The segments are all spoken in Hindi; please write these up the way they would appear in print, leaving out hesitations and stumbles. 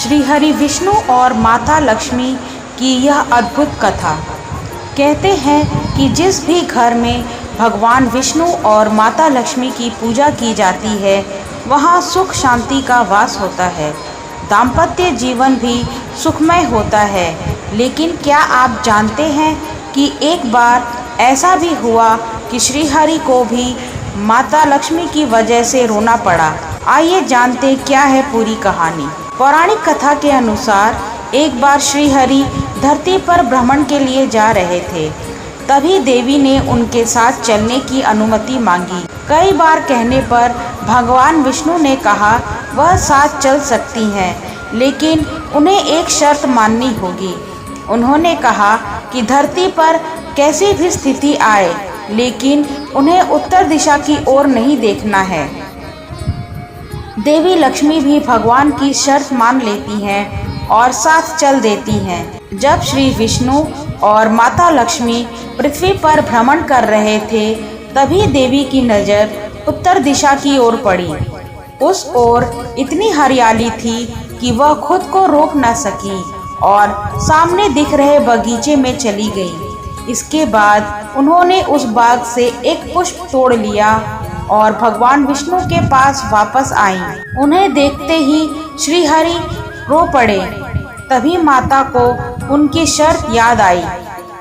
श्री हरि विष्णु और माता लक्ष्मी की यह अद्भुत कथा। कहते हैं कि जिस भी घर में भगवान विष्णु और माता लक्ष्मी की पूजा की जाती है वहाँ सुख शांति का वास होता है, दाम्पत्य जीवन भी सुखमय होता है। लेकिन क्या आप जानते हैं कि एक बार ऐसा भी हुआ कि श्री हरि को भी माता लक्ष्मी की वजह से रोना पड़ा। आइए जानते क्या है पूरी कहानी। पौराणिक कथा के अनुसार एक बार श्री हरि धरती पर भ्रमण के लिए जा रहे थे। तभी देवी ने उनके साथ चलने की अनुमति मांगी। कई बार कहने पर भगवान विष्णु ने कहा वह साथ चल सकती हैं, लेकिन उन्हें एक शर्त माननी होगी। उन्होंने कहा कि धरती पर कैसी भी स्थिति आए, लेकिन उन्हें उत्तर दिशा की ओर नहीं देखना है। देवी लक्ष्मी भी भगवान की शर्त मान लेती हैं और साथ चल देती हैं। जब श्री विष्णु और माता लक्ष्मी पृथ्वी पर भ्रमण कर रहे थे, तभी देवी की नज़र उत्तर दिशा की ओर पड़ी। उस ओर इतनी हरियाली थी कि वह खुद को रोक न सकी और सामने दिख रहे बगीचे में चली गई। इसके बाद उन्होंने उस बाग से एक पुष्प तोड़ लिया और भगवान विष्णु के पास वापस आईं। उन्हें देखते ही श्री हरि रो पड़े। तभी माता को उनकी शर्त याद आई।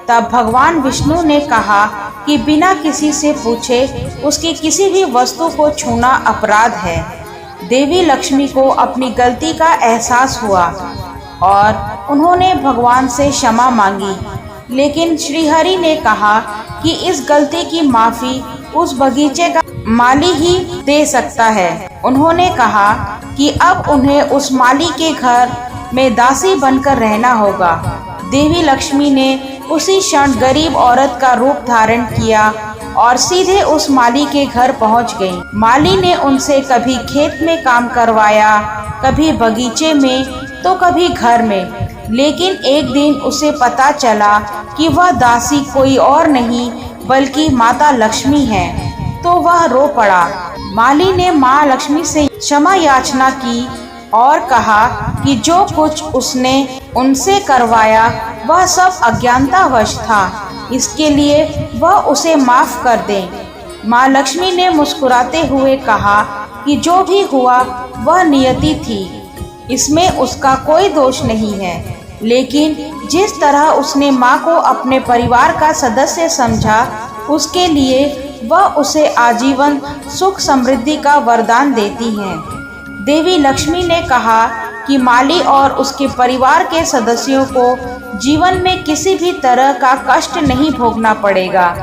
तब भगवान विष्णु ने कहा कि बिना किसी से पूछे उसकी किसी भी वस्तु को छूना अपराध है। देवी लक्ष्मी को अपनी गलती का एहसास हुआ और उन्होंने भगवान से क्षमा मांगी। लेकिन श्री हरि ने कहा कि इस गलती की माफ़ी उस बगीचे का माली ही दे सकता है। उन्होंने कहा कि अब उन्हें उस माली के घर में दासी बनकर रहना होगा। देवी लक्ष्मी ने उसी क्षण गरीब औरत का रूप धारण किया और सीधे उस माली के घर पहुंच गई। माली ने उनसे कभी खेत में काम करवाया, कभी बगीचे में, तो कभी घर में। लेकिन एक दिन उसे पता चला कि वह दासी कोई और नहीं बल्कि माता लक्ष्मी है, तो वह रो पड़ा। माली ने माँ लक्ष्मी से क्षमा याचना की और कहा कि जो कुछ उसने उनसे करवाया वह सब अज्ञानतावश था, इसके लिए वह उसे माफ़ कर दें। माँ लक्ष्मी ने मुस्कुराते हुए कहा कि जो भी हुआ वह नियति थी, इसमें उसका कोई दोष नहीं है। लेकिन जिस तरह उसने माँ को अपने परिवार का सदस्य समझा, उसके लिए वह उसे आजीवन सुख समृद्धि का वरदान देती हैं। देवी लक्ष्मी ने कहा कि माली और उसके परिवार के सदस्यों को जीवन में किसी भी तरह का कष्ट नहीं भोगना पड़ेगा।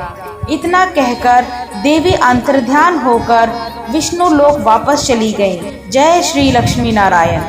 इतना कहकर देवी अंतर्ध्यान होकर विष्णु लोक वापस चली गई। जय श्री लक्ष्मी नारायण।